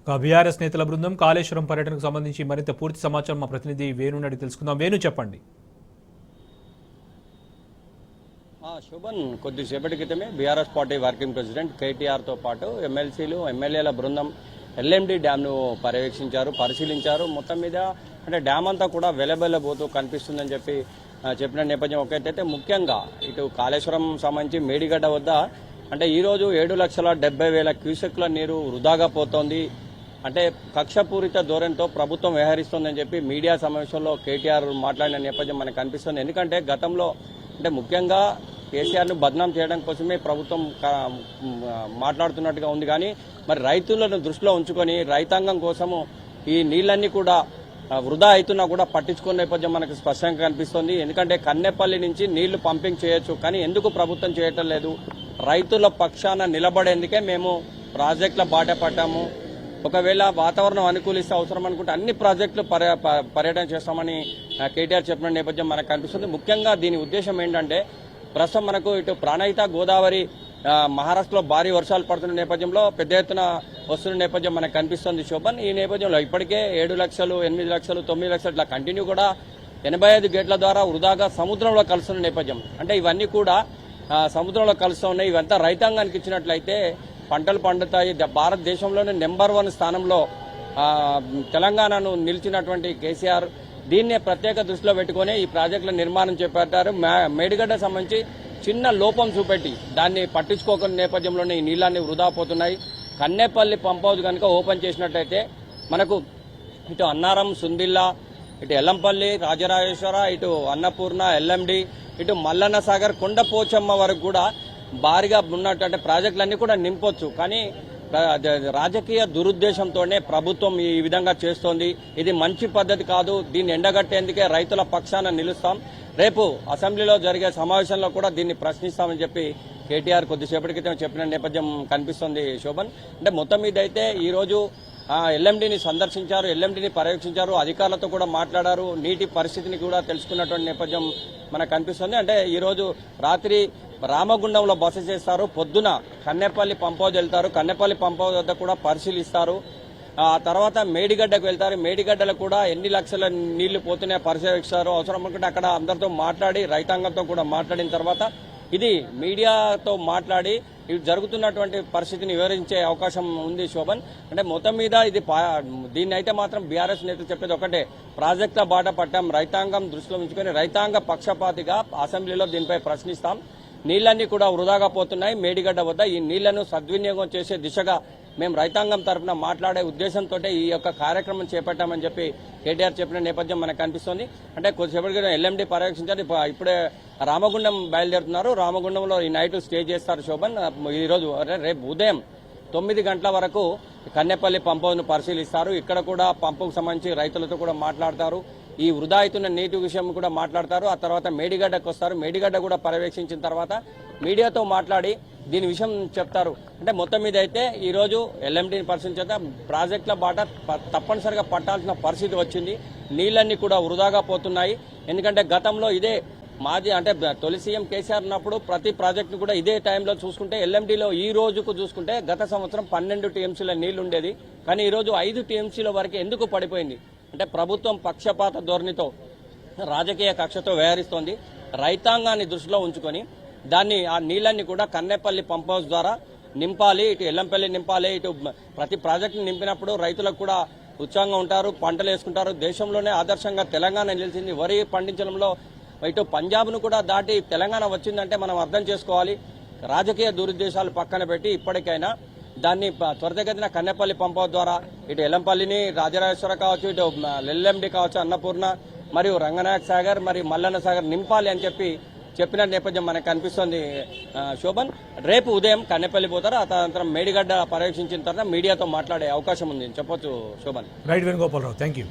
BRS నేతల బృందం కాళేశ్వరం పర్యటనకు సంబంధించి మరింత పూర్తి సమాచారం మా ప్రతినిధి వేణు అడిగి తెలుసుకుందాం. వేణు, చెప్పండి. శోభన్, కొద్దిసేపటి క్రితమే బీఆర్ఎస్ పార్టీ వర్కింగ్ ప్రెసిడెంట్ కేటీఆర్తో పాటు ఎమ్మెల్సీలు ఎమ్మెల్యేల బృందం ఎల్ఎండి డ్యాంను పరిశీలించారు. మొత్తం మీద అంటే డ్యామ్ అంతా కూడా వెలబెల్లబోతూ కనిపిస్తుందని చెప్పిన నేపథ్యం ఒకటైతే, ముఖ్యంగా ఇటు కాళేశ్వరం సంబంధించి మేడిగడ్డ వద్ద అంటే ఈరోజు 7,70,000 క్యూసెక్ల నీరు వృధాగా పోతోంది. అంటే కక్షపూరిత ధోరణితో ప్రభుత్వం వ్యవహరిస్తోందని చెప్పి మీడియా సమావేశంలో కేటీఆర్ మాట్లాడిన నేపథ్యం మనకు కనిపిస్తుంది. ఎందుకంటే గతంలో అంటే ముఖ్యంగా కేసీఆర్ను బద్నాం చేయడం కోసమే ప్రభుత్వం మాట్లాడుతున్నట్టుగా ఉంది. కానీ మరి రైతులను దృష్టిలో ఉంచుకొని రైతాంగం కోసము ఈ నీళ్లన్నీ కూడా వృధా అవుతున్నా కూడా పట్టించుకునే నేపథ్యం మనకు స్పష్టంగా కనిపిస్తోంది. ఎందుకంటే కన్నెపల్లి నుంచి నీళ్లు పంపింగ్ చేయొచ్చు, కానీ ఎందుకు ప్రభుత్వం చేయటం లేదు? రైతుల పక్షాన నిలబడేందుకే మేము ప్రాజెక్టుల బాట పట్టాము. ఒకవేళ వాతావరణం అనుకూలిస్తే అవసరం అనుకుంటే అన్ని ప్రాజెక్టులు పర్యటన చేస్తామని కేటీఆర్ చెప్పిన నేపథ్యం మనకు కనిపిస్తుంది. ముఖ్యంగా దీని ఉద్దేశం ఏంటంటే, ప్రస్తుతం మనకు ఇటు ప్రాణహిత గోదావరి మహారాష్ట్రలో భారీ వర్షాలు పడుతున్న నేపథ్యంలో పెద్ద ఎత్తున వస్తున్న నేపథ్యం మనకు కనిపిస్తుంది. శోభన్, ఈ నేపథ్యంలో ఇప్పటికే 7 లక్షలు, 8 లక్షలు, 9 లక్షలు ఇట్లా కంటిన్యూ కూడా 85 గేట్ల ద్వారా వృధాగా సముద్రంలో కలుస్తున్న నేపథ్యం. అంటే ఇవన్నీ కూడా సముద్రంలో కలుస్తూ ఉన్నాయి. ఇవంతా రైతాంగానికి ఇచ్చినట్లయితే పంటలు పండుతాయి. భారతదేశంలోనే నెంబర్ 1 స్థానంలో తెలంగాణను నిలిచినటువంటి కేసీఆర్ దీన్నే ప్రత్యేక దృష్టిలో పెట్టుకుని ఈ ప్రాజెక్టుల నిర్మాణం చేపట్టారు. మేడిగడ్డ సంబంధించి చిన్న లోపం చూపెట్టి దాన్ని పట్టించుకోకుండా నేపథ్యంలోనే ఈ నీళ్లన్నీ వృధా పోతున్నాయి. కన్నేపల్లి పంప్ హౌస్ కనుక ఓపెన్ చేసినట్టయితే మనకు ఇటు అన్నారం, సుందిల్లా, ఇటు ఎల్లంపల్లి, రాజరాజేశ్వర, ఇటు అన్నపూర్ణ, ఎల్ఎండి, ఇటు మల్లన్న సాగర్, కొండపోచమ్మ వరకు కూడా భారీగా ఉన్నట్టు ప్రాజెక్టులన్నీ కూడా నింపొచ్చు. కానీ రాజకీయ దురుద్దేశంతోనే ప్రభుత్వం ఈ విధంగా చేస్తోంది. ఇది మంచి పద్ధతి కాదు. దీన్ని ఎండగట్టేందుకే రైతుల పక్షాన నిలుస్తాం. రేపు అసెంబ్లీలో జరిగే సమావేశంలో కూడా దీన్ని ప్రశ్నిస్తామని చెప్పి కేటీఆర్ కొద్దిసేపటి క్రితం చెప్పిన నేపథ్యం కనిపిస్తోంది. శోభన్, అంటే మొత్తం మీద అయితే ఈరోజు ఎల్ఎండిని సందర్శించారు, ఎల్ఎండిని పర్యవేక్షించారు, అధికారులతో కూడా మాట్లాడారు, నీటి పరిస్థితిని కూడా తెలుసుకున్నటువంటి నేపథ్యం మనకు కనిపిస్తుంది. అంటే ఈరోజు రాత్రి రామగుండంలో బస చేస్తారు, పొద్దున కన్నెపల్లి పంప్ హౌస్ వెళ్తారు, కన్నెపల్లి పంప్ హౌస్ వద్ద కూడా పరిశీలిస్తారు. ఆ తర్వాత మేడిగడ్డకు వెళ్తారు, మేడిగడ్డలో కూడా ఎన్ని లక్షల నీళ్లు పోతున్నాయో పరిశీలిస్తారు. అవసరం అనుకుంటే అక్కడ అందరితో మాట్లాడి రైతాంగంతో కూడా మాట్లాడిన తర్వాత ఇది మీడియాతో మాట్లాడి ఇవి జరుగుతున్నటువంటి పరిస్థితిని వివరించే అవకాశం ఉంది. శోభన్, అంటే మొత్తం మీద ఇది దీన్ని అయితే మాత్రం బీఆర్ఎస్ నేతలు చెప్పేది ఒకటే, ప్రాజెక్టుల బాట పట్టాం, రైతాంగం దృష్టిలో ఉంచుకొని రైతాంగ పక్షపాతిగా అసెంబ్లీలో దీనిపై ప్రశ్నిస్తాం. నీళ్లన్నీ కూడా వృధాగా పోతున్నాయి మేడిగడ్డ వద్ద. ఈ నీళ్లను సద్వినియోగం చేసే దిశగా మేము రైతాంగం తరఫున మాట్లాడే ఉద్దేశంతో ఈ యొక్క కార్యక్రమం చేపట్టామని చెప్పి కేటీఆర్ చెప్పిన నేపథ్యం మనకు కనిపిస్తోంది. అంటే కొద్దిసేపటి ఎల్ఎండి పర్యవేక్షించారు, ఇప్పుడే రామగుండం బయలుదేరుతున్నారు. రామగుండంలో ఈ నైట్ స్టే చేస్తారు. శోభన్, ఈరోజు రేపు ఉదయం 9 గంటల వరకు కన్నెపల్లి పంపును పరిశీలిస్తారు. ఇక్కడ కూడా పంపుకు సంబంధించి రైతులతో కూడా మాట్లాడతారు, ఈ వృధా అవుతున్న నీటి విషయం కూడా మాట్లాడతారు. ఆ తర్వాత మేడిగడ్డకు వస్తారు, మేడిగడ్డ కూడా పర్యవేక్షించిన తర్వాత మీడియాతో మాట్లాడి దీని విషయం చెప్తారు. అంటే మొత్తం మీద అయితే ఈరోజు ఎల్ఎండిని పరిశీలించాక ప్రాజెక్టుల బాట తప్పనిసరిగా పట్టాల్సిన పరిస్థితి వచ్చింది. నీళ్లన్నీ కూడా వృధాగా పోతున్నాయి. ఎందుకంటే గతంలో ఇదే మాజీ అంటే తొలి సీఎం కేసీఆర్ ఉన్నప్పుడు ప్రతి ప్రాజెక్టు కూడా ఇదే టైంలో చూసుకుంటే ఎల్ఎండిలో ఈ రోజుకు చూసుకుంటే గత సంవత్సరం 12 టీఎంసీల నీళ్లు ఉండేది, కానీ ఈరోజు 5 టీఎంసీల వరకు ఎందుకు పడిపోయింది అంటే ప్రభుత్వం పక్షపాత ధోరణితో రాజకీయ కక్షతో వ్యవహరిస్తోంది. రైతాంగాన్ని దృష్టిలో ఉంచుకొని దాన్ని ఆ నీళ్లన్నీ కూడా కన్నెపల్లి పంప్ హౌస్ ద్వారా నింపాలి, ఇటు ఎల్లంపల్లి నింపాలి. ఇటు ప్రతి ప్రాజెక్టును నింపినప్పుడు రైతులకు కూడా ఉత్సాహంగా ఉంటారు, పంటలు వేసుకుంటారు. దేశంలోనే ఆదర్శంగా తెలంగాణ నిలిచింది వరి పండించడంలో. ఇటు పంజాబ్ను కూడా దాటి తెలంగాణ వచ్చిందంటే మనం అర్థం చేసుకోవాలి. రాజకీయ దురుద్దేశాలు పక్కన పెట్టి ఇప్పటికైనా దాన్ని త్వరితగతిన కన్నెపల్లి పంప్ హౌస్ ద్వారా ఇటు ఎల్లంపల్లిని, రాజరాజేశ్వర కావచ్చు, ఇటు ఎల్ఎండి కావచ్చు, అన్నపూర్ణ మరియు రంగనాయక సాగర్ మరియు మల్లన్న సాగర్ నింపాలి అని చెప్పిన నేపథ్యం మనకు కనిపిస్తోంది. శోభన్, రేపు ఉదయం కన్నెపల్లి పోతారు, ఆ తదనంతరం మేడిగడ్డ పర్యవేక్షించిన తర్వాత మీడియాతో మాట్లాడే అవకాశం ఉంది చెప్పొచ్చు. Shobhan. Right, Venugopalarao, thank you.